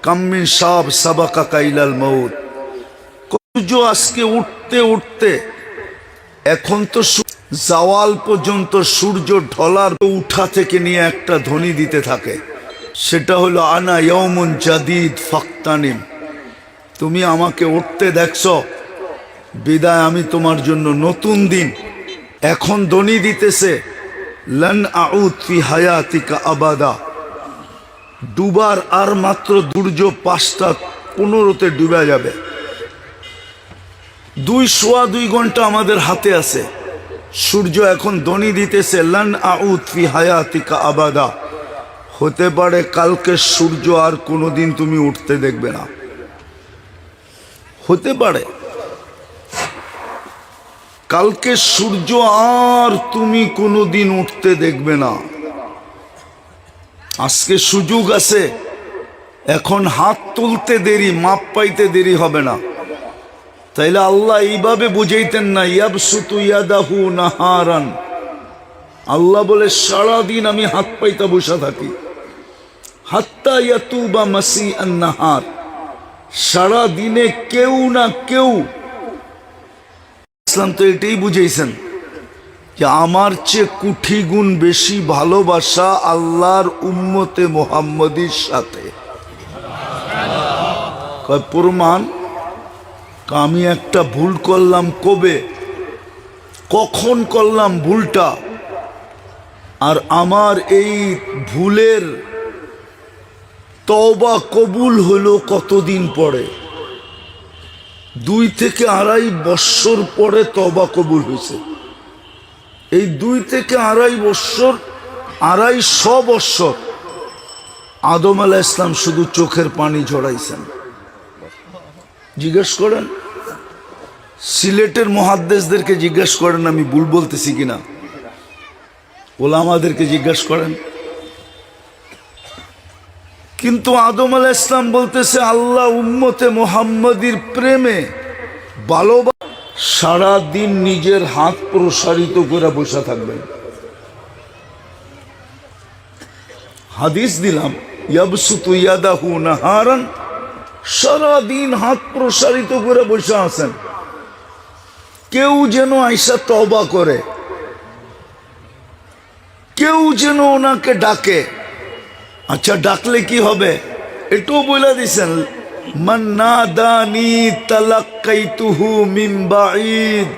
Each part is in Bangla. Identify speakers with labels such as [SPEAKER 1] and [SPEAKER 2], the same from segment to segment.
[SPEAKER 1] কাম্মিন সাব সাবাকা কাইলাল মউত। সূর্য আজকে উঠতে উঠতে এখন তো জাওয়াল পর্যন্ত সূর্য ঢলার উঠা থেকে নিয়ে একটা ধ্বনি দিতে থাকে, সেটা হলো আনা ইয়াউমুন জাদিদ ফাক্তানিম। তুমি আমাকে উঠতে দেখছো, বিদায় আমি তোমার জন্য নতুন দিন। এখন ধ্বনি দিতেছে লান আউদ ফি হায়াতিকা আবাদা। ডুবার আর মাত্র দুর্য 5:15 ডুবে যাবে। 2 ঘন্টা আমাদের হাতে আছে। সূর্য এখন ধ্বনি দিতেছে লান আউদ ফি হায়াতিকা আবাদা। হতে পারে কালকে সূর্য আর কোনোদিন তুমি উঠতে দেখবে না, হতে পারে কালকে সূর্য আর তুমি কোনোদিন উঠতে দেখবে না। আজকে সুযোগ আছে, এখন হাত তুলতে দেরি, মাপ পাইতে দেরি হবে না। তাইলে আল্লাহ এইভাবে বুঝাইতেন না ইয়াবসুতু ইয়াদাহু নাহারান। আল্লাহ বলে সারাদিন আমি হাত পাইতে বসে থাকি, হাত্তা ইয়াতুবা মাসিআন নাহার। সারা দিনে কেউ না কেউ, ইসলাম তো এটাই বুঝাইছেন যে আমার চেয়ে কোটি গুণ বেশি ভালোবাসা আল্লাহর উম্মতে মুহাম্মদীর সাথে। প্রমাণ, আমি একটা ভুল করলাম, কবে কখন করলাম ভুলটা, আর আমার এই ভুলের তওবা কবুল হলো কতদিন পরে? 2 থেকে 2.5 বৎসর পরে তওবা কবুল হয়েছে। এই 2 থেকে 2.5 বৎসর, 250 বৎসর আদম আলাইহিস সালাম শুধু চোখের পানি ঝরাইছেন। জিজ্ঞেস করেন সিলেটের মুহাদ্দিসদেরকে, জিজ্ঞেস করেন আমি ভুল বলতেছি কিনা, ওলামাদেরকে জিজ্ঞেস করেন। কিন্তু আদম আলাইহিস সালাম বলতেছে আল্লাহ উম্মতে মুহাম্মদীর প্রেমে ভালোবাসা, সারা দিন নিজের হাত প্রসারিত করে বসে থাকবেন। হাদিস দিলাম ইয়াবসুতু ইয়াদাহু নাহারান, সারা দিন হাত প্রসারিত করে বসে আছেন। কেউ যেন আইসা তওবা করে, কেউ যেন ওনাকে ডাকে। আচ্ছা ডাকলে কি হবে এটাও বলে দিছেন, মান নাদানি তালাক্কাইতুহু মিন বাঈদ।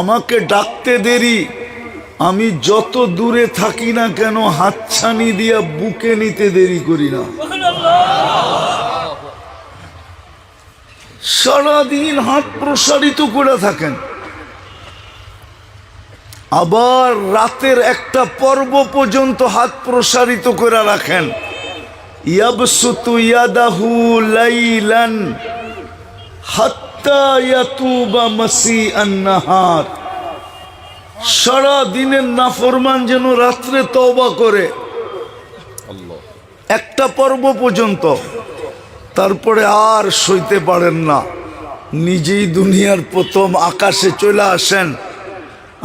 [SPEAKER 1] আমাকে ডাকতে দেরি, আমি যত দূরে থাকি না কেন হাতছানি দিয়া বুকে নিতে দেরি করি না। সারাদিন হাত প্রসারিত করে থাকেন। আবার রাতের একটা পর্ব পর্যন্ত হাত প্রসারিত করে রাখেন। ইয়াবসুতু ইয়াদাহু লাইলান হাত্তা ইয়াতুবা মাসিআন নাহার। সারা দিনের নাফরমান যেন রাত্রে তওবা করে একটা পর্ব পর্যন্ত, তারপরে আর সইতে পারেন না, নিজেই দুনিয়ার প্রথম আকাশে চলে আসেন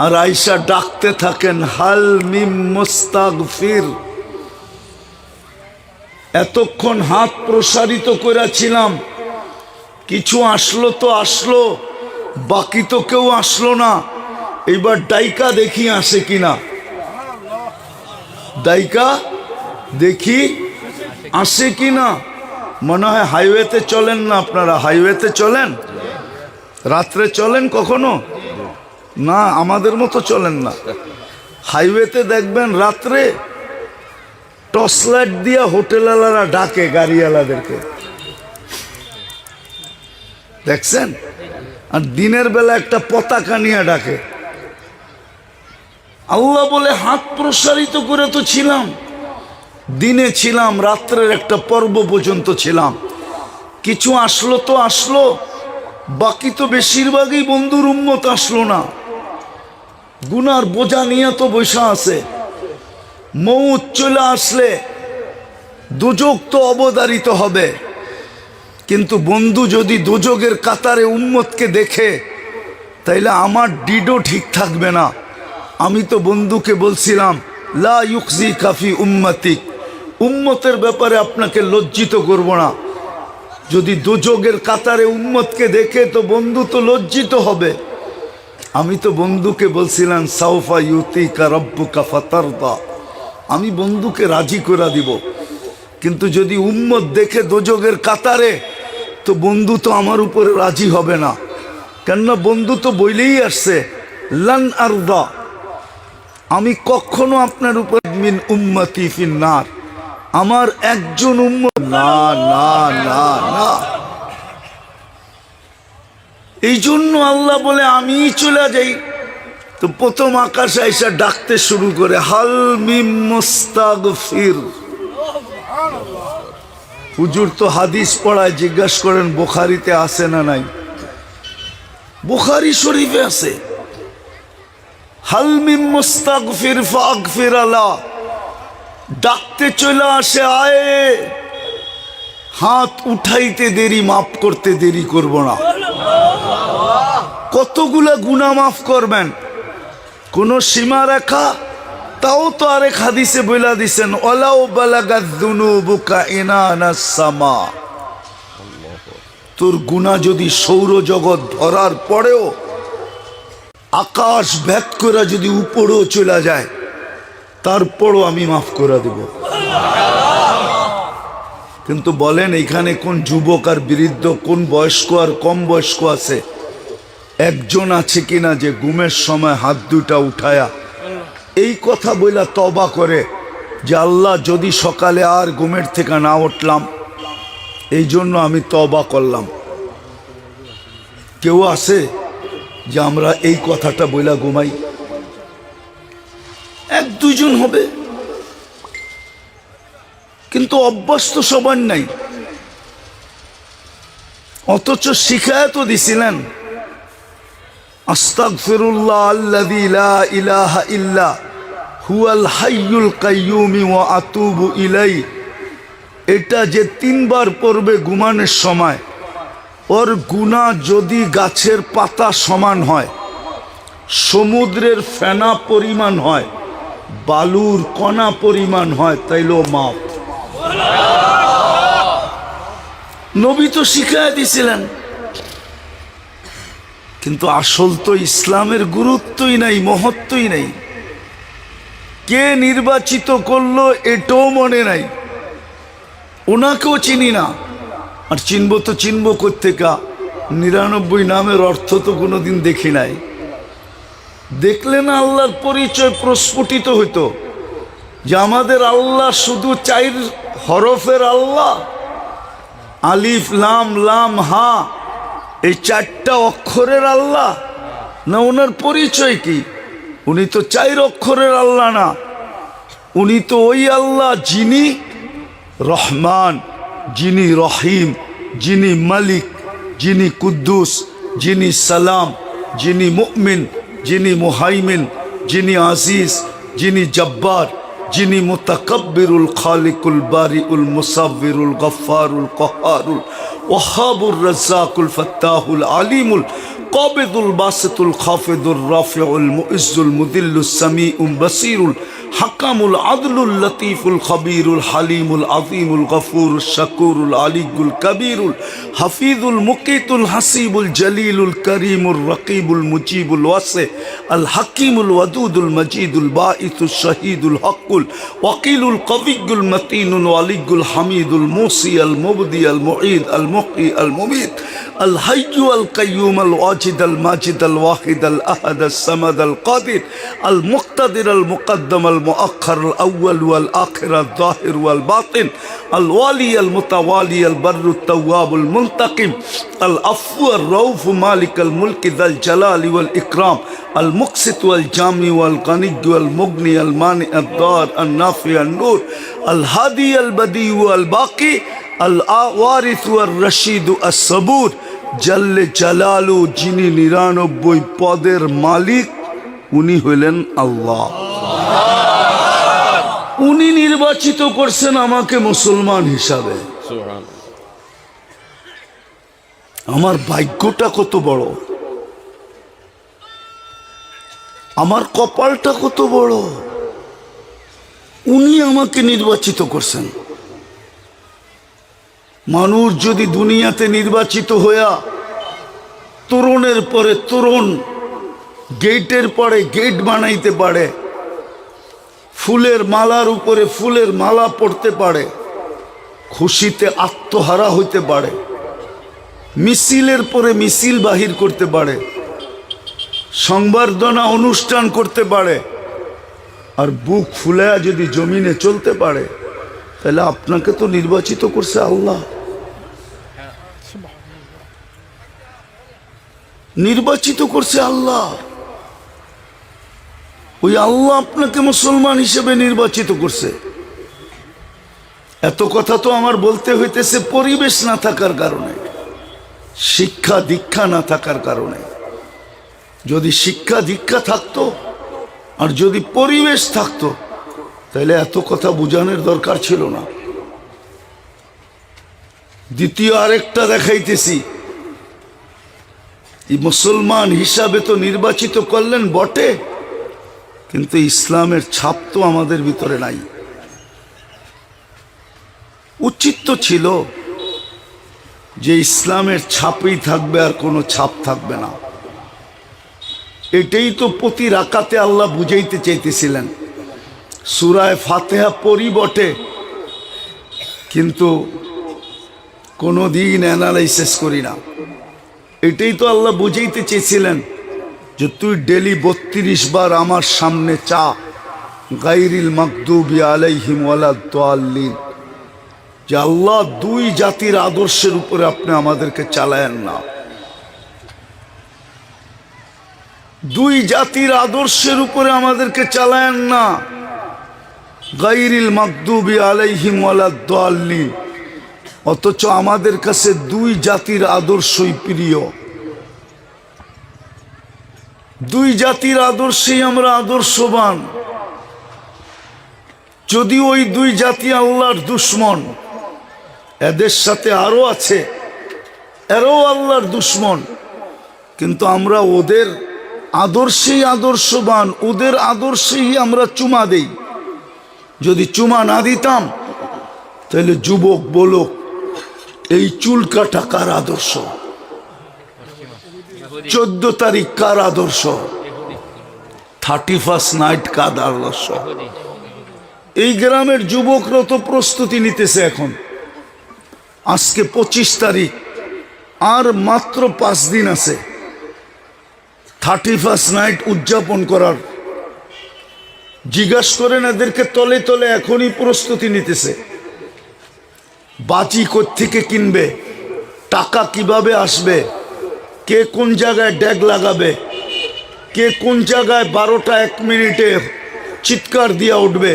[SPEAKER 1] আর আইসা ডাকতে থাকেন হাল মিম মুস্তাগফির। এতক্ষণ হাত প্রসারিত করেছিলাম, কিছু আসলো তো আসলো, বাকি তো কেউ আসলো না। এবার ডাইকা দেখি আসে কিনা, ডাইকা দেখি আসে কিনা। মনে হয় হাইওয়েতে চলেন না আপনারা, হাইওয়েতে চলেন, রাত্রে চলেন কখনো না, আমাদের মতো চলেন না। হাইওয়েতে দেখবেন রাত্রে টর্চ লাইট দিয়া হোটেলওয়ালারা ডাকে গাড়িওয়ালাদেরকে, দেখছেন? আর দিনের বেলা একটা পতাকা নিয়ে ডাকে। আল্লাহ বলে হাত প্রসারিত করে তো ছিলাম, দিনে ছিলাম, রাত্রের একটা পর্ব পর্যন্ত ছিলাম। কিছু আসলো তো আসলো, বাকি তো বেশিরভাগই বন্ধুর উম্মত আসলো না। গুনার বোঝা নিয়ে তো বসে আছে। মউত চলে আসলে দুজক তো অবধারিত হবে, কিন্তু বন্ধু যদি দুজকের কাতারে উম্মতকে দেখে তাইলে আমার ডিডও ঠিক থাকবে না। আমি তো বন্ধুকে বলছিলাম লা ইউখজি কাফি উম্মতিক উম্মতের ব্যাপারে আপনাকে লজ্জিত করব না। যদি দোজখের কাতারে উম্মতকে দেখে তো বন্ধু তো লজ্জিত হবে। আমি তো বন্ধুকে বলছিলাম সাউফা ইউতিকা রাব্বুকা ফাতারদা, আমি বন্ধুকে রাজি করে দিব। কিন্তু যদি উম্মত দেখে দোজখের কাতারে তো বন্ধু তো আমার উপরে রাজি হবে না। কেননা বন্ধু তো বইলেই আসছে লান আরদা, আমি কখনো আপনার উপর মিন উম্মতি ফিন্নার, আমার একজন উম্মত না না না না। এই জন্য আল্লাহ বলে আমি চলে যাই। তো প্রথম আকাশে এসে ডাকতে শুরু করে হাল মিম মুস্তাগফির। হুজুর তো হাদিস পড়ায়, জিজ্ঞাসা করেন বুখারীতে আছে না নাই? বুখারী শরীফে আছে। হাল মিম মুস্তাগফির ফাগফির আলা, ডাকতে চলে আসে আয়ে, হাত উঠাইতে দেরি, মাফ করতে দেরি করব না। কতগুলা গুনাহ মাফ করবেন, কোন সীমা রেখা? তাও তো আরেক হাদিসে বইলা দিছেন ওয়ালাউ বালাগাত যুনুবুকা ইনানাস সামা, তোর গুনাহ যদি সৌরজগৎ ভরার পরেও আকাশ ভেদ করে যদি উপরেও চলে যায় তারপরও আমি মাফ করে দেব। কিন্তু বলেন এখানে কোন যুবক আর বৃদ্ধ, কোন বয়স্ক আর কম বয়স্ক আছে? একজন আছে কিনা যে ঘুমের সময় হাত দুটা উঠায়া এই কথা বইলা তওবা করে যে আল্লাহ যদি সকালে আর ঘুমের থেকে না উঠলাম, এই জন্য আমি তওবা করলাম? কেউ আছে যে আমরা এই কথাটা বইলা ঘুমাই? এক দুজন হবে, কিন্তু অভ্যাস তো সবার নাই। অথচ শিখায় তো দিছিলেন আস্তাগফিরুল্লাহ আল্লাযী লা ইলাহা ইল্লা হুয়াল হাইয়ুল কাইয়্যুম ওয়া আতুবু ইলাইহি। এটা যে 3 বার পড়বে ঘুমানোর সময়, ওর গুনাহ যদি গাছের পাতা সমান হয়, সমুদ্রের ফেনা পরিমাণ হয়, বালুর কণা পরিমাণ হয়, তাইলেও মাপ। নবী তো শিখায় দিছিলেন। কিন্তু আসল তো ইসলামের গুরুত্বই নাই, মহত্বই নাই। কে নির্বাচিত করলো এটাও মনে নাই, ওনাকেও চিনি না। আর চিনবো তো চিনবো কোত্থেকা? 99 নামের অর্থ তো কোনোদিন দেখি নাই। দেখলে না আল্লাহর পরিচয় প্রস্ফুটিত হইতো যে আমাদের আল্লাহ শুধু 4 হরফের আল্লাহ, আলিফ লাম লাম হা, এই 4টা অক্ষরের আল্লাহ না? ওনার পরিচয় কি? উনি তো 4 অক্ষরের আল্লাহ না, উনি তো ওই আল্লাহ যিনি রহমান, যিনি রহিম, যিনি মালিক, যিনি কুদ্দুস, যিনি সালাম, যিনি মুমিন, যিনি মুহাইমিন, যিনি আজিজ, যিনি জব্বার, যিনি মুতাকাব্বিরুল খালিকুল বারিউল মুসাব্বিরুল গফফারুল কহারুল ওয়াহাবুর রাজ্জাকুল ফাত্তাহুল আলিমুল কাবিদুল বাসিতুল খাফিদুর রাফিউল মুইজ্জুল মুদিল্লুস সামিউল বাসিরুল হাকামুল আদলুল লতীফুল খবীরুল হালিমুল আযীমুল গফুরুশ শাকুরুল আলিয়ুল কবীরুল হাফিজুল মুকিতুল হাসিবুল জলিলুল করিমুর রকিবুল মুজিবুল ওয়াসি আল হাকিমুল ওয়াদুদুল মজিদুল বাঈসুশ শহীদুল হকুল ওয়াকিলুল কবিয়ুল মতিনুল ওয়ালিয়ুল হামিদুল মুসি আল মুবদি আল মুঈদ আল মুহয়ি আল মুমীত আল হাইয়্যু আল কাইয়্যুম আল ওয়াজিদ আল মাজিদ আল ওয়াহিদ আল আহাদ আস সামাদ আল কাদির আল মুক্তাদির আল মুকদ্দম আল মুআখ্খার আল আউয়াল ওয়াল আখির আল যাহির ওয়াল বাতিন আল ওয়ালি আল মুতাওয়ালি আল বাররু তাওয়াব আল মুনতাকিম আল আফু আর রউফ মালিক আল মুলক যাল জালালি ওয়াল ইকরাম আল মুকসিত ওয়াল জামি ওয়াল গনি ওয়াল মুগনি আল মানি আদ দার আল নাফি আল নূর আল হাদি আল বদি ওয়াল বাকি আল ওয়ারিস ওয়াল রশিদ আস সবুর জাল্লে জালালু, যিনি 99 পদের মালিক, উনি হইলেন আল্লাহ। উনি নির্বাচিত করছেন আমাকে মুসলমান হিসাবে। আমার ভাগ্যটা কত বড়, আমার কপালটা কত বড়, উনি আমাকে নির্বাচিত করছেন। মানুষ যদি দুনিয়াতে নির্বাচিত হইয়া তোরণের পরে তোরণ, গেটের পরে গেট বানাইতে পারে, ফুলের মালার উপরে ফুলের মালা পড়তে পারে, খুশিতে আত্মহারা হইতে পারে, মিছিলের পরে মিছিল বাহির করতে পারে, সংবর্ধনা অনুষ্ঠান করতে পারে, আর বুক ফুলায়া যদি জমিনে চলতে পারে, তাহলে আপনাকে তো নির্বাচিত করছে আল্লাহ। নির্বাচিত করছে আল্লাহ। ওই আল্লাহ আপনাকে মুসলমান হিসেবে নির্বাচিত করছে। এত কথা তো আমার বলতে হইতেছে পরিবেশ না থাকার কারণে, শিক্ষা দীক্ষা না থাকার কারণে। যদি শিক্ষা দীক্ষা থাকতো আর যদি পরিবেশ থাকতো, তাহলে এত কথা বুঝানোর দরকার ছিল না। দ্বিতীয় আরেকটা দেখাইতেছি, এই মুসলমান হিসাবে তো নির্বাচিত করলেন বটে, কিন্তু ইসলামের ছাপ তো আমাদের ভিতরে নাই। উচিত তো ছিল যে ইসলামের ছাপই থাকবে, আর কোনো ছাপ থাকবে না। এটাই তো প্রতি রাকাতে আল্লাহ বুঝাইতে চাইতেছিলেন। সূরায়ে ফাতিহা পড়ি বটে, কিন্তু কোনোদিন অ্যানালাইসিস করি না। এটাই তো আল্লাহ বুঝাইতে চেয়েছিলেন যে তুই ডেলি 32 বার আমার সামনে চা, গায়রিল মাগদুবি আলাইহিম ওয়ালাদ-দাল্লিন, যে আল্লাহ দুই জাতির আদর্শের উপরে আপনি আমাদেরকে চালায়েন না। দুই জাতির আদর্শের উপরে আমাদেরকে চালায়েন না। গায়রিল মাগদুবি আলাইহিম ওয়ালাদ-দাল্লিন, অথচ আমাদের কাছে দুই জাতির আদর্শই প্রিয়। দুই জাতির আদর্শেই আমরা আদর্শবান। যদি ওই দুই জাতি আল্লাহর দুশ্মন, এদের সাথে আরো আছে, এরাও আল্লাহর দুশ্মন, কিন্তু আমরা ওদের আদর্শেই আদর্শবান, ওদের আদর্শেই আমরা চুমা দেই। যদি চুমা না দিতাম, তাহলে যুবক বলুক এই চুল কাটা কার আদর্শ, 14 তারিখ কার আদর্শ, 31st নাইট কার আদর্শ। এই গ্রামের যুবকরা তো প্রস্তুতি নিতেছে এখন। আজকে 25 তারিখ, আর মাত্র 5 দিন আছে 31st নাইট উদযাপন করার। জিজ্ঞাসা করেন এদেরকে, তলে তলে এখনই প্রস্তুতি নিতেছে। বাজি কোত্থেকে কিনবে, টাকা কিভাবে আসবে, কে কোন জায়গায় ড্যাগ লাগাবে, কে কোন জায়গায় 12টা 1 মিনিটে চিৎকার দিয়া উঠবে,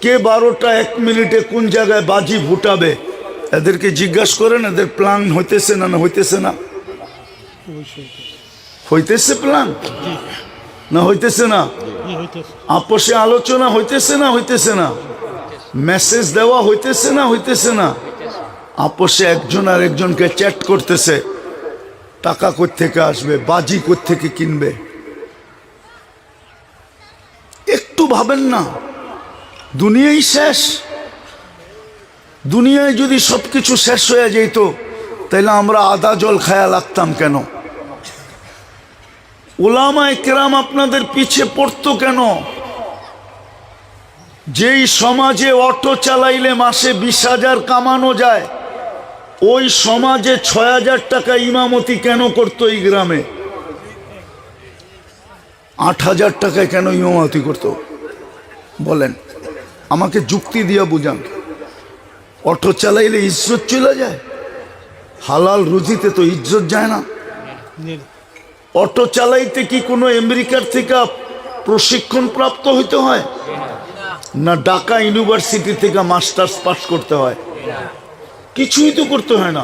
[SPEAKER 1] কে 12টা 1 মিনিটে কোন জায়গায় বাজি ফুটাবে। এদেরকে জিজ্ঞাসা করেন এদের প্ল্যান হইতেছে না, না হইতেছে না? হইতেছে প্ল্যান না হইতেছে না? আপোষে আলোচনা হইতেছে না হইতেছে না? মেসেজ দেওয়া হইতেছে না হইতেছে না? আপোষে একজন আর একজনকে চ্যাট করতেছে, টাকা কোত্থেকে আসবে, বাজি কোত্থেকে কিনবে। একটু ভাবেন না, দুনিয়াই শেষ। দুনিয়ায় যদি সবকিছু শেষ হয়ে যেত, তাহলে আমরা আদা জল খায়া লাগতাম কেন? উলামায়ে কেরাম আপনাদের পিছে পড়তো কেন? যেই সমাজে অটো চালাইলে মাসে 20,000 কামানো যায়, ওই সমাজে 6,000 টাকা ইমামতি কেন করতো? এই গ্রামে 8,000 টাকায় কেন ইমামতি করতো? বলেন, আমাকে যুক্তি দিয়া বুঝান। অটো চালাইলে ইজ্জত চলে যায়? হালাল রুজিতে তো ইজ্জত যায় না। অটো চালাইতে কি কোনো আমেরিকার থেকে প্রশিক্ষণ প্রাপ্ত হইতে হয়? না ঢাকা ইউনিভার্সিটি থেকে মাস্টার্স পাস করতে হয়? কিছুই তো করতে হয় না।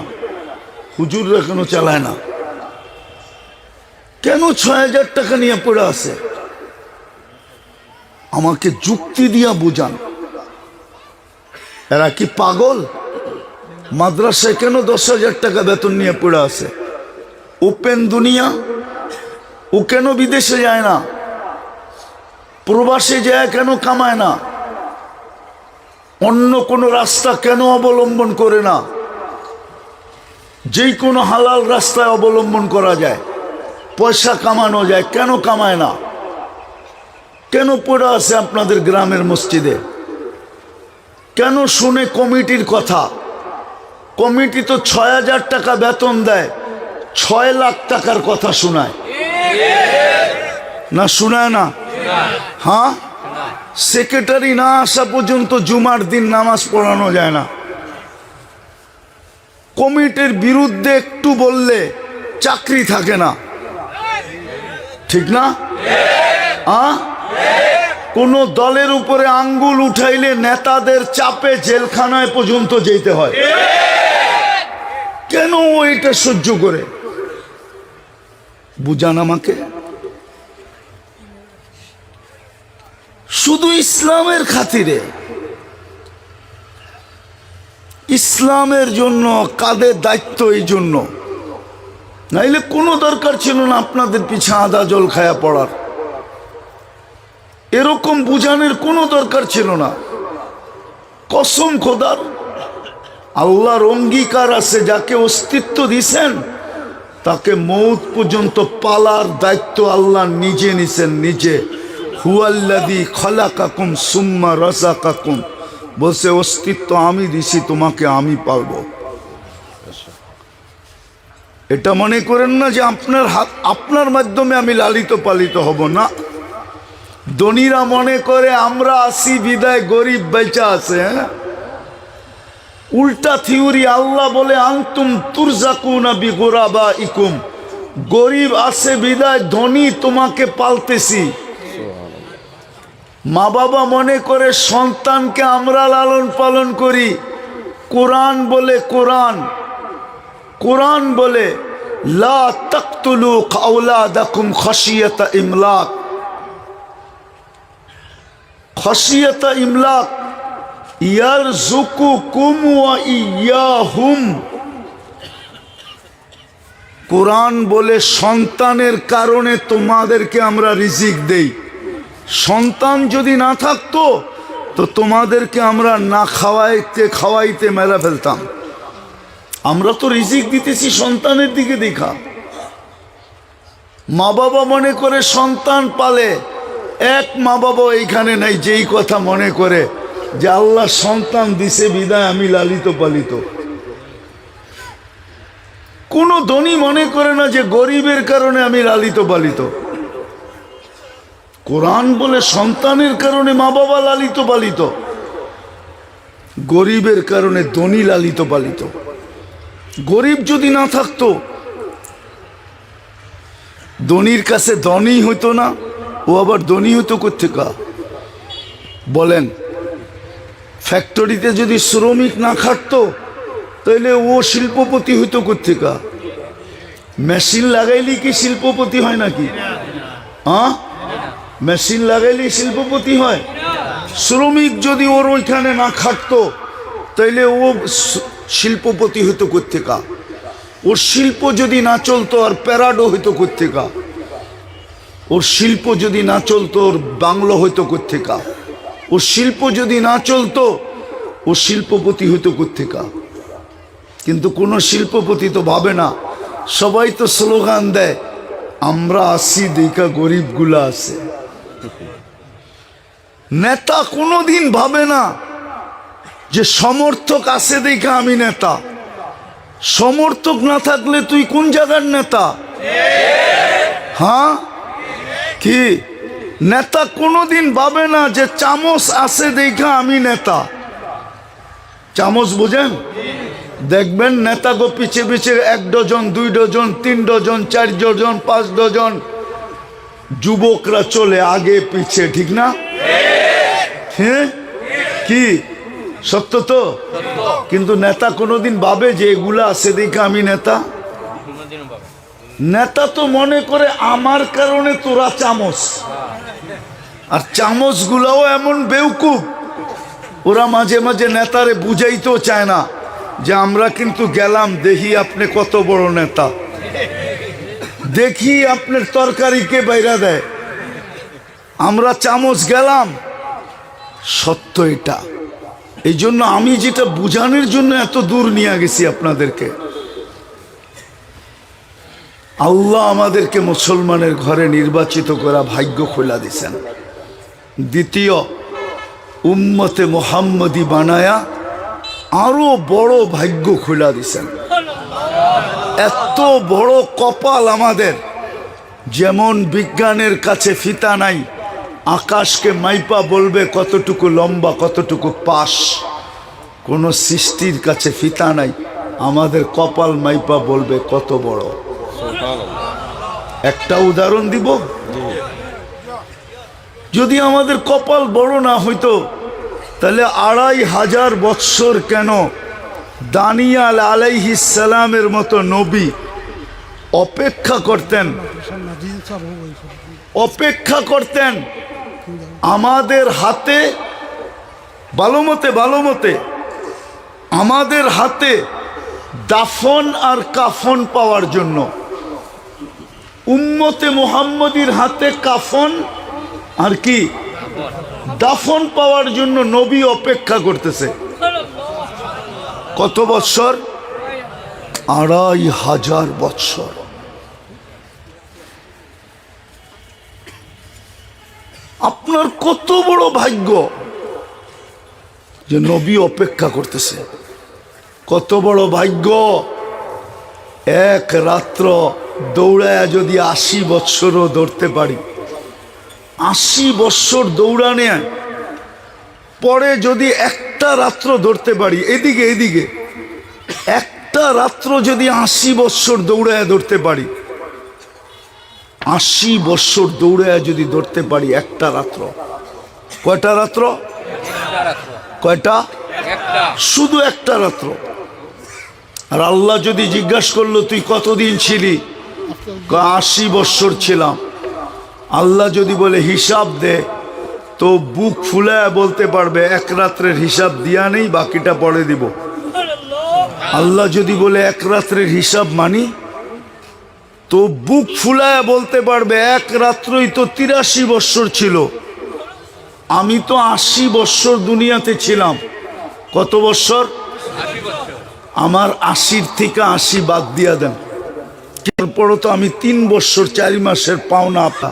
[SPEAKER 1] হুজুররা কেন চালায় না? কেন 6,000 টাকা নিয়ে পড়ে আছে? আমাকে যুক্তি দিয়া বুঝান। এরা কি পাগল? মাদ্রাসায় কেন 10,000 টাকা বেতন নিয়ে পড়ে আছে? ওপেন দুনিয়া, ও কেন বিদেশে যায় না? প্রবাসে যায় কেন কামায় না? অন্য কোনো রাস্তা কেন অবলম্বন করে না? যেই কোনো হালাল রাস্তায় অবলম্বন করা যায়, পয়সা কামানো যায়, কেন কামায় না? কেন পড়ে আছে আপনাদের গ্রামের মসজিদে? কেন শুনে কমিটির কথা? কমিটি তো ৬,০০০ টাকা বেতন দেয়, ৬ লাখ টাকার কথা শোনায় না? শোনায় না? হ্যাঁ, সেক্রেটারি না আসা পর্যন্ত জুমার দিন নামাজ পড়ানো যায় না। কমিটির বিরুদ্ধে একটু বললে চাকরি থাকে না, ঠিক না? কোন দলের উপরে আঙ্গুল উঠাইলে নেতাদের চাপে জেলখানায় পর্যন্ত যেতে হয়। কেন এটা সহ্য করে? বুঝান আমাকে। শুধু ইসলামের খাতিরে, ইসলামের জন্য কাদের দায়িত্ব, এই জন্য। নাইলে কোনো দরকার ছিল না আপনাদের পিছে আদা জল খায়া পড়ার। এরকম বুঝানোর কোনো দরকার ছিল না। কসম খোদার, আল্লাহর অঙ্গীকার আছে, যাকে অস্তিত্ব দিছেন তাকে মৌত পর্যন্ত পালার দায়িত্ব আল্লাহ নিজে নিছেন, নিজে। হুয়াল্লাযী খালাকাকুম সুম্মা রাযাকাকুম, বলছে অস্তিত্ব আমি দিছি তোমাকে, আমি পালবো। এটা মনে করেন না যে আপনার হাত, আপনার মাধ্যমে আমি লালিত পালিত হব না। ধনীরা মনে করে আমরা আসি বিদায় গরিব বেঁচে আছে। উল্টা থিওরি। আল্লাহ বলে আনতুম তুরজাকুনা বিগুরাবাইকুম, গরিব আছে বিদায় ধনী তোমাকে পালতেছি। মা বাবা মনে করে সন্তানকে আমরা লালন পালন করি। কোরআন বলে, কোরআন বলে লা তাকতুলু আওলাদাকুম খাশিয়াতা ইমলাক, খাশিয়াতা ইমলাক ইয়ারযুকুকুম ওয়া ইয়াহুম। কোরআন বলে সন্তানের কারণে তোমাদেরকে আমরা রিজিক দেই। সন্তান যদি না থাকতো তো তোমাদেরকে আমরা না খাওয়াইতে মেরা ফেলতাম। আমরা তো রিজিক দিতেছি সন্তানের দিকে দেখা। মা বাবা মনে করে সন্তান পালে, এক মা বাবা এইখানে নাই যেই কথা মনে করে যে আল্লাহ সন্তান দিছে বিদায় আমি লালিত পালিত। কোন ধনী মনে করে না যে গরিবের কারণে আমি লালিত পালিত। কোরআন বলে সন্তানের কারণে মা বাবা লালিত পালিত, গরিবের কারণে ধনী লালিত পালিত। গরিব যদি না থাকতো, ধনীর কাছে ধনী হইতো না, ও আবার ধনী হইতো কোত্থেকা বলেন? ফ্যাক্টরিতে যদি শ্রমিক না খাটতো তাহলে ও শিল্পপতি হইতো কোত্থেকা? মেশিন লাগাইলে কি শিল্পপতি হয় নাকি? মেশিন লাগাইলে শিল্পপতি হয়? শ্রমিক যদি ওর ওইখানে না খাটতো তাইলে ও শিল্পপতি হইতো কোত্থেকা? ওর শিল্প যদি না চলতো আর প্যারাডো হইতো কোত্থেকা? ওর শিল্প যদি না চলতো ওর বাংলো হইতো কোত্থেকা? ওর শিল্প যদি না চলতো ও শিল্পপতি হইতো কোত্থেকা? কিন্তু কোনো শিল্পপতি তো ভাবে না। সবাই তো স্লোগান দেয় আমরা আসি দেখা গরিবগুলা আছে। নেতা কোনোদিন ভাবে না যে সমর্থক আছে দেখা আমি নেতা। সমর্থক না থাকলে তুই কোন জায়গার নেতা? হ্যাঁ কি? নেতা কোনোদিন ভাবে না যে চামচ আছে দেখা আমি নেতা। চামচ বোঝেন? দেখবেন নেতা গো পিছে পিছে 1 dozen 2 dozen 3 dozen 4 dozen 5 dozen যুবকরা চলে আগে পিছে, ঠিক না? হ্যাঁ কি সত্য তো? কিন্তু নেতা কোনোদিন ভাবে যে এগুলা আছে দেখে আমি নেতা? নেতা তো মনে করে আমার কারণে তোরা চামচ। আর চামচ গুলাও এমন বেউকুফ, ওরা মাঝে মাঝে নেতারে বুঝাইতেও চায় না যে আমরা কিন্তু গেলাম, দেখি আপনি কত বড় নেতা, দেখি আপনার তরকারি কে বাইরা দেয়, আমরা চামচ গেলাম। সত্য এটা। এই জন্য আমি যেটা বুঝানোর জন্য এত দূর নিয়ে গেছি আপনাদেরকে। আল্লাহ আমাদেরকে মুসলমানের ঘরে নির্বাচিত করা ভাগ্য খোলা দিছেন। দ্বিতীয়, উম্মতে মুহাম্মদী বানায়া আরো বড় ভাগ্য খোলা দিছেন। এত বড় কপাল আমাদের। যেমন বিজ্ঞানের কাছে ফিতা নাই, আকাশকে মাইপা বলবে কতটুকু লম্বা কতটুকু পাশ। কোন সৃষ্টির কাছে ফিতা নাই, আমাদের কপাল মাইপা বলবে কত বড়। একটা উদাহরণ দিব, যদি আমাদের কপাল বড় না হইতো তাহলে 2500 বৎসর কেন দানিয়াল আলাইহিস সালামের মতো নবী অপেক্ষা করতেন আমাদের হাতে ভালো মতে আমাদের হাতে দাফন আর কাফন পাওয়ার জন্য। উম্মতে মুহাম্মদীর হাতে কাফন আর কি দাফন পাওয়ার জন্য নবী অপেক্ষা করতেছে। কত বৎসর? 2500 বৎসর। আপনার কত বড় ভাগ্য যে নবী অপেক্ষা করতেছে। কত বড় ভাগ্য। এক রাত্র দৌড়ায় যদি 80 বৎসরও দৌড়তে পারি, 80 বৎসর দৌড়ানে পরে যদি একটা রাত্র দৌড়তে পারি, এদিকে একটা রাত্র যদি 80 বৎসর দৌড়ায় দৌড়তে পারি, 80 বৎসর দৌড়ায় যদি দৌড়তে পারি একটা রাত্র, কয়টা রাত্র? কয়টা? শুধু একটা রাত্র। আর আল্লাহ যদি জিজ্ঞাসা করলো তুই কতদিন ছিলি, 80 বৎসর ছিলাম। আল্লাহ যদি বলে হিসাব দে, তো বুক ফুলায় বলতে পারবে এক রাত্রের হিসাব দিয়া নেই, বাকিটা পরে দিব। আল্লাহ যদি বলে এক রাত্রের হিসাব মানি, তো বুক ফুলায় বলতে পারবে এক রাত্রই তো 83 বৎসর ছিল, আমি তো 80 বৎসর দুনিয়াতে ছিলাম। কত বৎসর? আমার 80 থেকে 80 বাদ দিয়া দেন, তারপরও তো আমি 3 বৎসর 4 মাসের পাওনা আপা।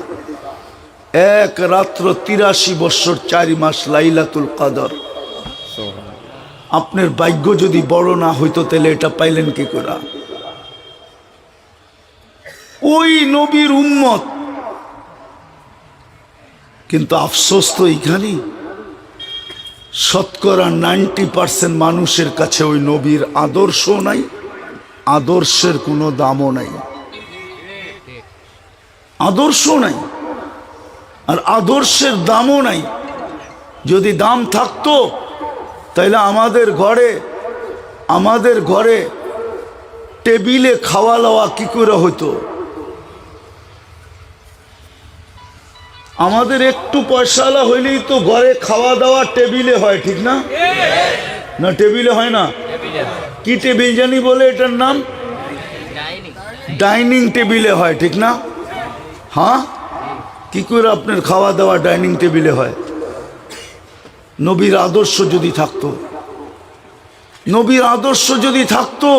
[SPEAKER 1] এক রাত্র 83 বৎসর 4 মাস লাইলাতুল কদর। আপনার ভাগ্য যদি বড় না হইতো তাহলে এটা পাইলেন কি করে? ওই নবীর উম্মত। কিন্তু আফসোস তো এইখানেই, শতকরা 90% মানুষের কাছে ওই নবীর আদর্শ নাই, আদর্শের কোনো দামও নাই। আদর্শ নাই আর আদর্শের দামও নাই। যদি দাম থাকতো তাহলে আমাদের ঘরে টেবিলে খাওয়া লওয়া কি করে হতো? আমাদের একটু পয়সাওয়ালা হইলেই তো ঘরে খাওয়া দাওয়া টেবিলে হয়, ঠিক না? না টেবিলে হয় না? কি টেবিল জানি বলে এটার নাম? ডাইনিং টেবিলে হয়, ঠিক না? হ্যাঁ, কি করে আপনার খাওয়া দাওয়া ডাইনিং টেবিলে হয়? নবীর আদর্শ যদি থাকতো, নবীর আদর্শ যদি থাকতো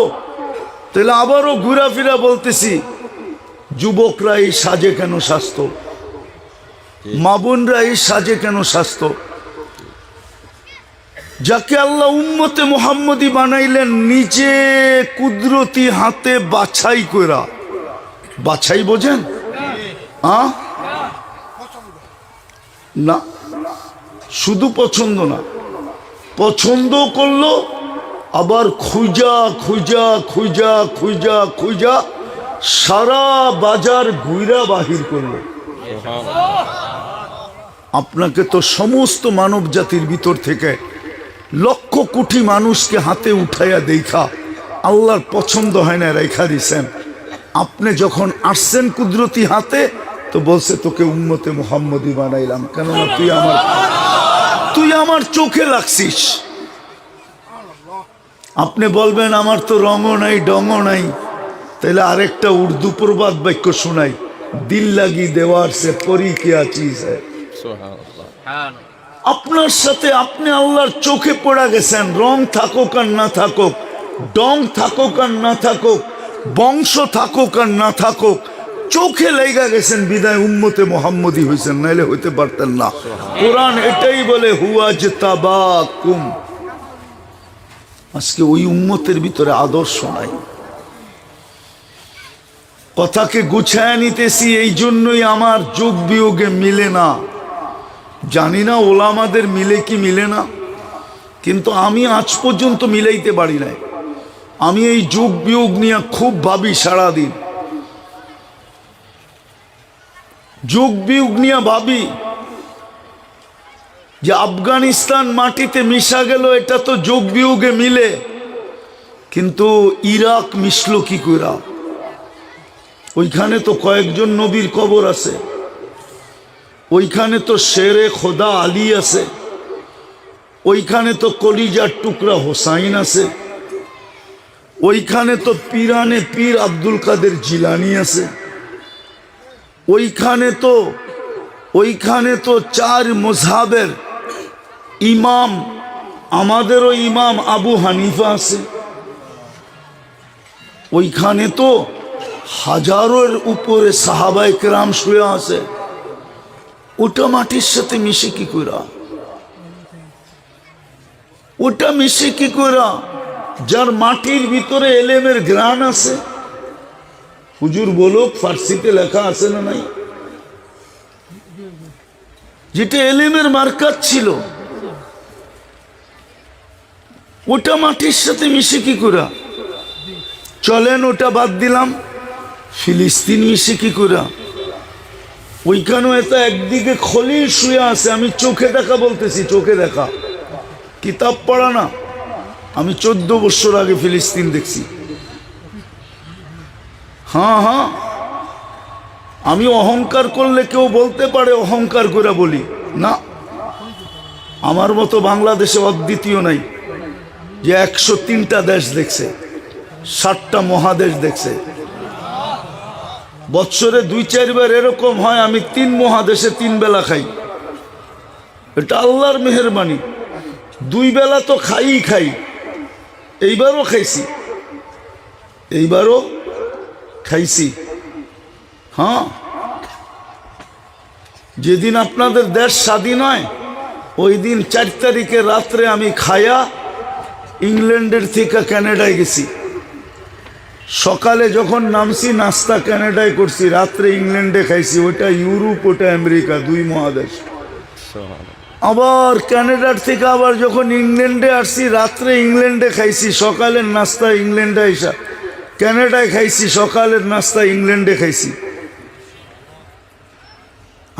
[SPEAKER 1] তাহলে আবারও ঘুরাফিরা বলতেছি, যুবকরা এই সাজে কেন সাজতো, মা বোনরা এই সাজে কেন সাজতো? যাকে আল্লাহ উম্মতে মুহাম্মদী বানাইলেন নিজে কুদরতি হাতে বাছাই করা। বাছাই বোঝেন? না, শুধু পছন্দ না, পছন্দ করলো আবার খুঁজা খুঁজা খুঁজা খুঁজা খুঁজা সারা বাজার ঘুরা বাহির করলো। আপনাকে তো সমস্ত মানব জাতির ভিতর থেকে লক্ষ কোটি মানুষকে হাতে উঠাইয়া দেখা আল্লাহর পছন্দ হয় না, রেখা দিছেন। আপনি যখন আসছেন কুদরতি হাতে, তো বলছে তোকে উম্মতে মুহাম্মদী বানাইলাম, কেননা তুই আমার চোখে লাগছিস। আপনি বলবেন আমার তো রঙও নাই ডঙও নাই, তাহলে আরেকটা উর্দু প্রবাদ বাক্য শোনাই, দিল লাগি দেওয়ার সে পরি কিয়া চিজ হ্যায়। আপনার সাথে আপনি আল্লাহর চোখে পড়া গেছেন, রং থাকুক আর না থাকুক, ডং থাকুক আর না থাকুক, বংশ থাকুক আর না থাকুক, চোখে লেগা গেছেন বিদায় উম্মতে মোহাম্মদী হয়েছেন, নাইলে হইতে পারতেন না। কোরআন এটাই বলে হুয়াজতাবাকুম। আজকে ওই উম্মতের ভিতরে আদর্শ নাই। কথাকে গুছায় নিতেছি, এই জন্যই আমার যোগ বিয়োগে মিলে না। জানি না ওলামাদের মিলে কি মিলে না, কিন্তু আমি আজ পর্যন্ত মিলাইতে পারি নাই। আমি এই যোগ বিয়োগ নিয়ে খুব ভাবি, সারাদিন যোগ বিয়োগ নিয়ে ভাবি যে আফগানিস্তান মাটিতে মিশা গেল, এটা তো যোগ বিয়োগে মিলে, কিন্তু ইরাক মিশলো কি করে? ওইখানে তো কয়েকজন নবীর কবর আছে, ওইখানে তো শেরে খোদা আলী আছে, ওইখানে তো কলিজার টুকরা হোসাইন আছে, ওইখানে তো পীরানে পীর আব্দুল কাদের জিলানি আছে, ওইখানে তো চার মজহাবের ইমাম, আমাদেরও ইমাম আবু হানিফা আছে, ওইখানে তো হাজারের উপরে সাহাবায়ে কেরাম শুয়ে আছে। ওটা মাটির সাথে মিশে কি করে? ওটা মিশে কি করে? যার মাটির ভিতরে এলেমের গ্রাণ আছে। হুজুর বলো, ফার্সিতে লেখা আছে না নাই? যেটা এলেমের মার্কাত ছিল, ওটা মাটির সাথে মিশে কি করে? চলেন ওটা বাদ দিলাম, ফিলিস্তিন মিশে কি করে? ওইখানেও এটা একদিকে খলিল শুয়ে আছে, আমি চোখে দেখা বলতেছি, চোখে দেখা, কিতাব পড়া না। আমি 14 বছর আগে ফিলিস্তিন দেখছি। হ্যাঁ, আমি অহংকার করলে কেউ বলতে পারে অহংকার করে বলি না। আমার মতো বাংলাদেশে অদ্বিতীয় নাই যে 103টা দেশ দেখছে, 7টা মহাদেশ দেখছে। বৎসরে 2-4 বার এরকম হয় আমি 3 মহাদেশে 3 বেলা খাই। এটা আল্লাহর মেহেরবানি। 2 বেলা তো খাই, এইবারও খাইছি। হ্যাঁ, যেদিন আপনাদের দেশ স্বাধীন হয় ওই দিন 4 তারিখে রাত্রে আমি খায়া ইংল্যান্ডের থেকে কানাডায় গেছি। সকালে যখন নামছি নাস্তা কানাডায় করছি, রাত্রে ইংল্যান্ডে খাইছি। ওটা ইউরোপ, ওটা আমেরিকা, 2 মহাদেশ। আবার কানাডার থেকে আবার যখন ইংল্যান্ডে আসছি, রাত্রে ইংল্যান্ডে খাইছি, সকালের নাস্তা ইংল্যান্ডে আইসা কানাডায় খাইছি, সকালের নাস্তা ইংল্যান্ডে খাইছি।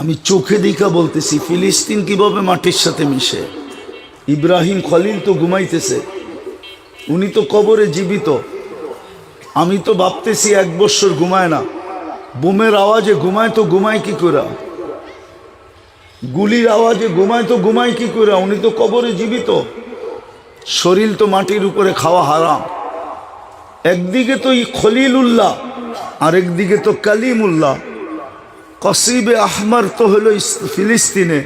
[SPEAKER 1] আমি চোখে দেখা বলতেছি ফিলিস্তিন কিভাবে মাটির সাথে মিশে। ইব্রাহিম খলিল তো ঘুমাইতেছে, উনি তো কবরে জীবিত। আমি তো ভাবতেছি 1 বছর ঘুমায় না, বোমের আওয়াজে ঘুমায় তো ঘুমায় কি করে? গুলির আওয়াজে ঘুমায় কি করে? উনি তো কবরে জীবিত, শরীর তো মাটির উপরে খাওয়া হারাম। একদিকে তো খলিলুল্লাহ আর একদিকে তো কালিমুল্লাহ। কসিবে আহমার তো হলো ফিলিস্তিনে,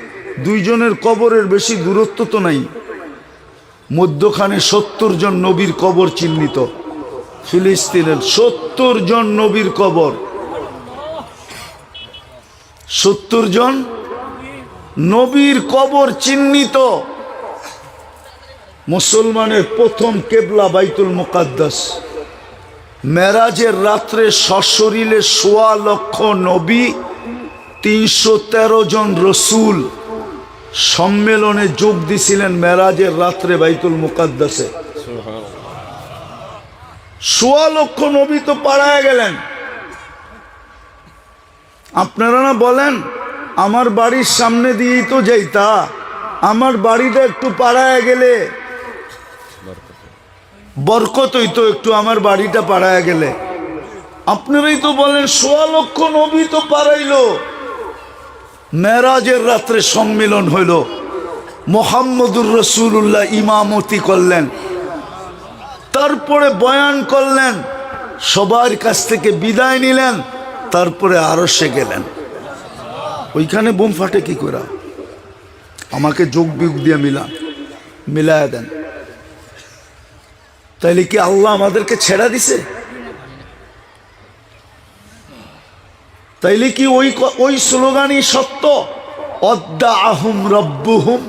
[SPEAKER 1] 2 জনের কবরের বেশি দূরত্ব তো নাই। মধ্যখানে 70 জন নবীর কবর চিহ্নিত। ফিলিস্তিনের 70 জন নবীর কবর, 70 জন নবীর কবর চিহ্নিত। মুসলমানের প্রথম কেবলা বাইতুল মুকাদ্দাস। মেরাজের রাত্রে সশরীরে 1.25 লক্ষ নবী, 313 জন রসুল সম্মেলনে যোগ দিছিলেন মেরাজের রাত্রে বাইতুল মুকাদ্দাসে। 1.25 লক্ষ নবী তো পাড়ায় গেলেন। আপনারা না বলেন আমার বাড়ির সামনে দিয়েই তো যাইতা, আমার বাড়িটা একটু পাড়ায় গেলে বরকত হইতো, একটু আমার বাড়িটা পাড়ায় গেলে। আপনারাই তো বলেন 1.25 লক্ষ নবী তো পাড়াইলো। মেরাজের রাত্রে সম্মেলন হইল, মুহাম্মদুর রাসূলুল্লাহ ইমামতি করলেন, তারপরে বয়ান করলেন, সবার কাছ থেকে বিদায় নিলেন, তারপরে আরশে গেলেন। ওইখানে বোম ফাটে কি করে? আমাকে যোগ বিয়োগ দিয়ে মিলায় দেন। তাইলে কি আল্লাহ আমাদেরকে ছেড়া দিছে? তাইলে কি ওই স্লোগানই সত্য? অদ্দাআহুম রব্বুহুম,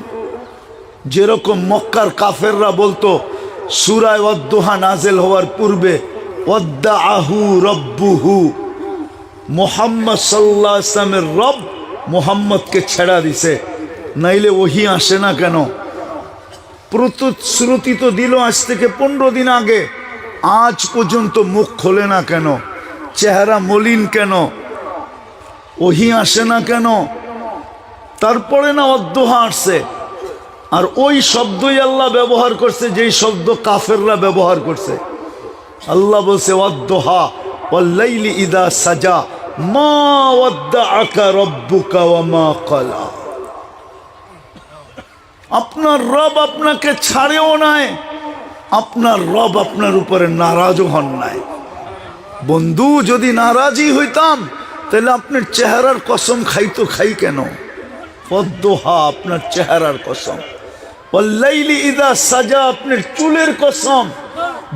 [SPEAKER 1] যেরকম মক্কার কাফেররা বলতো সূরা ওয়াদ-দুহা নাযিল হওয়ার পূর্বে ওয়াদ্দাআহু রব্বুহু, মুহাম্মদ সাল্লাল্লাহু আলাইহি ওয়াসাল্লামের রব মুহাম্মদকে ছেড়া দিছে, নাইলে ওহি আসে না কেন? প্রতিশ্রুতি তো দিল আজ থেকে 15 দিন আগে, আজ পর্যন্ত মুখ খোলে না কেন? চেহারা মলিন কেন? ওহি আসে না কেন? তারপরে না অদ্দোহা আসছে, আর ওই শব্দই আল্লাহ ব্যবহার করছে যেই শব্দ কাফেররা ব্যবহার করছে। আল্লাহ বলছে ওয়াদ-দুহা ওয়াল-লাইলি ইযা সাজা মা ওয়াদ্দাআকা রাব্বুকা ওয়া মা ক্বালা। আপনার রব আপনাকে ছাড়েও নাই, আপনার রব আপনার উপরে নারাজও হন নাই। বন্ধু, যদি নারাজি হইতাম তাহলে আপনার চেহারার কসম খাইতো খাই কেন? ওয়াদ-দুহা আপনার চেহারার কসম, ওয়াল-লাইলি ইযা সাজা আপনার চুলের কসম।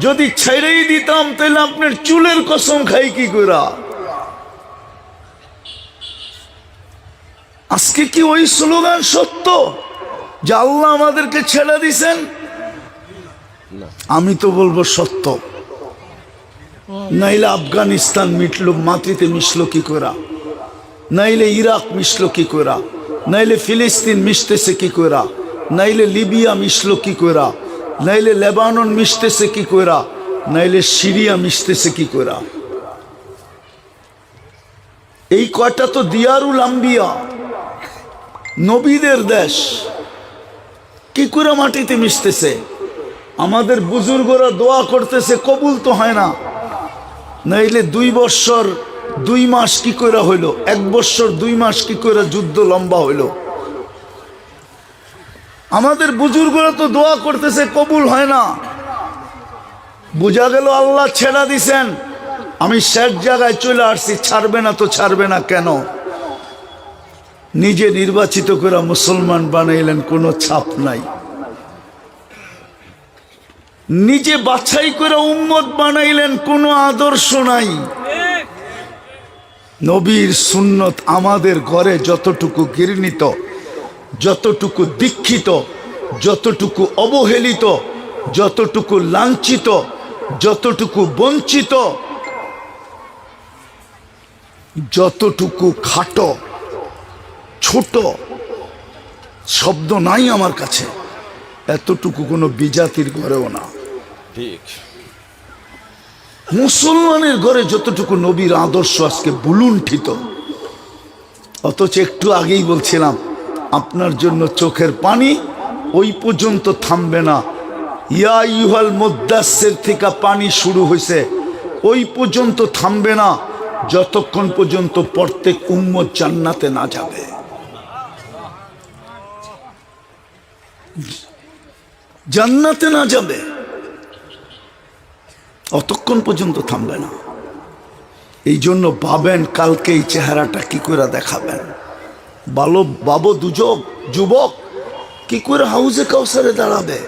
[SPEAKER 1] যদি ছেড়েই দিতাম তাহলে আপনার চুলের কসম খাই কি কইরা? আজকে কি ওই স্লোগান সত্য যে আল্লাহ আমাদেরকে ছেড়ে দিছেন? আমি তো বলবো সত্য। নাইলে আফগানিস্তান মিটলো, মাটিতে মিশলো কি করা? নাইলে ইরাক মিশলো কি করা? নাইলে ফিলিস্তিন মিশতেছে কি করা? নাইলে লিবিয়া মিশলো কি করা? নাইলে লেবানন মিশতেছে কি করা? নাইলে সিরিয়া মিশতেছে কি করা? এই কয়টা তো দিয়ারুল আম্বিয়া, নবীদের দেশ, কি করে মাটিতে মিশতেছে? আমাদের বুজুর্গরা দোয়া করতেছে, কবুল তো হয় না। নাইলে 2 বৎসর 2 মাস কি করে হইল? 1 বৎসর 2 মাস কি করে যুদ্ধ লম্বা হইল? আমাদের বুজুর্গরা তো দোয়া করতেছে, কবুল হয় না। বোঝা গেল আল্লাহ ছেড়া দিছেন। আমি শেষ জায়গায় চলে আসছি, ছাড়বে না তো ছাড়বে না কেন? নিজে নির্বাচিত করে মুসলমান বানাইলেন, কোনো ছাপ নাই। নিজে বাছাই করে উম্মত বানাইলেন, কোনো আদর্শ নাই। নবীর সুন্নত আমাদের ঘরে যতটুকু ঘৃণিত, যতটুকু দীক্ষিত, যতটুকু অবহেলিত, যতটুকু লাঞ্ছিত, যতটুকু বঞ্চিত, যতটুকু খাটো ছোট শব্দ নাই আমার কাছে, এতটুকু কোনো বিজাতির ঘরেও না। ঠিক মুসলমানের ঘরে যতটুকু নবীর আদর্শ আজকে বুলুণ্ঠিত, অথচ একটু আগেই বলছিলাম আপনার জন্য চোখের পানি ওই পর্যন্ত থামবে না। ইয়া ইউহাল মুদ্দাসসির থেকে পানি শুরু হয়েছে, ওই পর্যন্ত থামবে না যতক্ষণ পর্যন্ত প্রত্যেক উম্মত জান্নাতে না যাবে। জান্নাতে না যাবে অতক্ষণ পর্যন্ত থামবে না। এই জন্য ভাবেন কালকে এই চেহারাটা কি করে দেখাবেন। বাবু যুবক কি করে হাউজে কাউসারে দাঁড়াবে,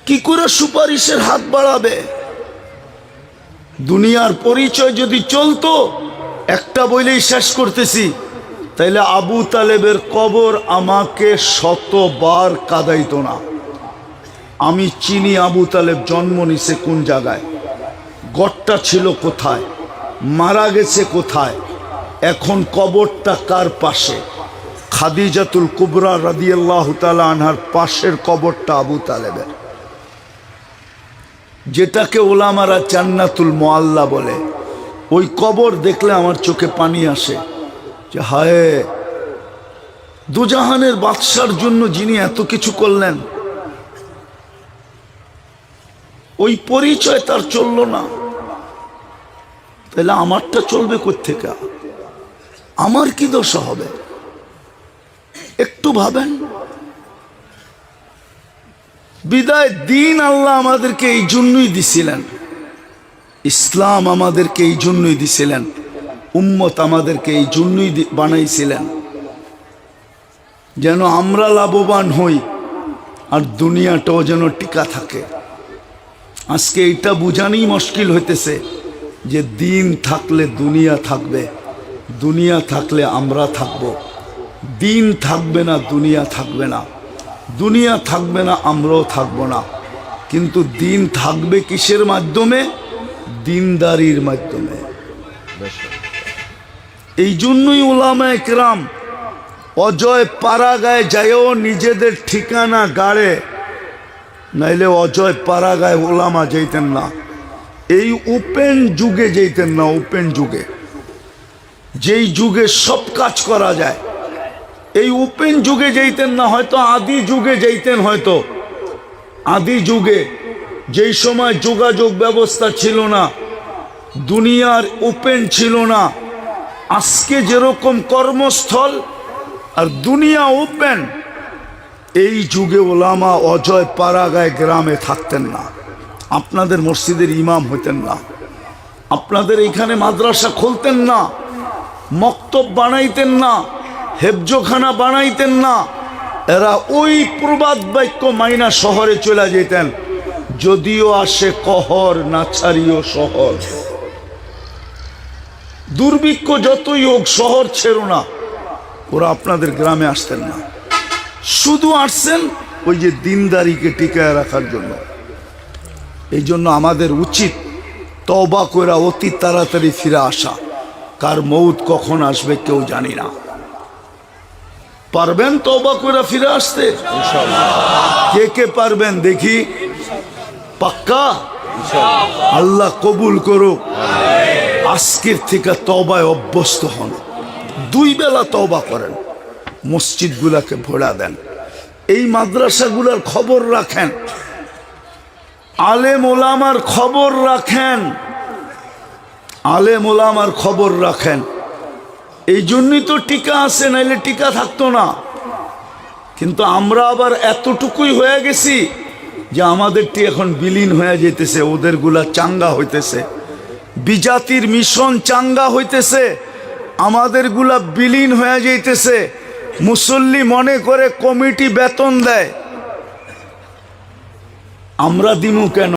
[SPEAKER 1] কি করে সুপারিশের হাত বাড়াবে? দুনিয়ার পরিচয় যদি চলতো, একটা বইলেই শেষ করতেছি, তাইলে আবু তালেবের কবর আমাকে 100বার কাঁদাইতো না। আমি চিনি আবু তালেব জন্ম নিছে কোন জায়গায়, গড়টা ছিল কোথায়, মারা গেছে কোথায়, এখন কবরটা কার পাশে। খাদিজাতুল কুবরা রাদিয়াল্লাহু তাআলা আনহার পাশের কবরটা আবু তালেবের, যেটাকে ওলামারা জান্নাতুল মুআল্লা বলে। ওই কবর দেখলে আমার চোখে পানি আসে যে হায়, দুজাহানের বাদশার জন্য যিনি এত কিছু করলেন, ওই পরিচয় তার চলল না, তাহলে আমারটা চলবে কোত্থেকে? আমার কি দোষ হবে? একটু ভাবেন। বিদায় দিন আল্লাহ আমাদেরকে এই জন্যই দিছিলেন, ইসলাম আমাদেরকে এই জন্যই দিছিলেন, উম্মত আমাদেরকে এই জন্যই বানাইছিলেন যেন আমরা লাভবান হই আর দুনিয়াটাও যেন টিকা থাকে। আজকে এইটা বুঝানোই মুশকিল হইতেছে যে দিন থাকলে দুনিয়া থাকবে, দুনিয়া থাকলে আমরা থাকব, দিন থাকবে না দুনিয়া থাকবে না, দুনিয়া থাকবে না আমরাও থাকবো না। কিন্তু দিন থাকবে কিসের মাধ্যমে? দিনদারির মাধ্যমে। এই জন্যই উলামায়ে কেরাম অজয় পাড়াগায় যায়ও নিজেদের ঠিকানা গাড়ে, নাইলে অজয় পাড়াগায় ওলামা যেতেন না। এই ওপেন যুগে যেতেন না, ওপেন যুগে, যেই যুগে সব কাজ করা যায়, এই ওপেন যুগে যেতেন না। হয়তো আদি যুগে যেতেন, হয়তো আদি যুগে যেই সময় যোগাযোগ ব্যবস্থা ছিল না, দুনিয়ার ওপেন ছিল না। আজকে যেরকম কর্মস্থল আর দুনিয়া ওপেন, এই যুগে ওলামা অজয় পাড়াগায় গ্রামে থাকতেন না, আপনাদের মসজিদের ইমাম হইতেন না, আপনাদের এখানে মাদ্রাসা খুলতেন না, মক্তব বানাইতেন না, হেফজখানা বানাইতেন না। এরা ওই প্রবাদ বাক্য মাইনা শহরে চলে যেতেন, যদিও আসে কহর না ছাড়িও শহর। দুর্ভিক্ষ যতই হোক শহর ছেড়ো না। ওরা আপনাদের গ্রামে আসতেন না, শুধু আসছেন ওই যে দিনদারিকে টিকায় রাখার জন্য। এই জন্য আমাদের উচিত তওবা কইরা অতি তাড়াতাড়ি ফিরে আসা। কার মৌত কখন আসবে কেউ জানি না। পারবেন তওবা কইরা ফিরে আসতে? কে কে পারবেন দেখি? পাক্কা? আল্লাহ কবুল করুক। আজকের থেকে তওবায় অভ্যস্ত হন, 2 বেলা তওবা করেন, মসজিদগুলাকে ভরা দেন, এই মাদ্রাসাগুলার খবর রাখেন, আলেম ওলামার খবর রাখেন, আলেম ওলামার খবর রাখেন। এই জন্যই তো টিকা আছে, নাইলে টিকা থাকতো না। কিন্তু আমরা আবার এতটুকুই হয়ে গেছি যে আমাদেরটি এখন বিলীন হয়ে যেতেছে, ওদেরগুলা চাঙ্গা হইতেছে, বিজাতির মিশন চাঙ্গা হইতেছে, আমাদেরগুলা বিলীন হয়ে যাইতেছে। মুসল্লি মনে করে কমিটি বেতন দেয়, আমরা দিমু কেন?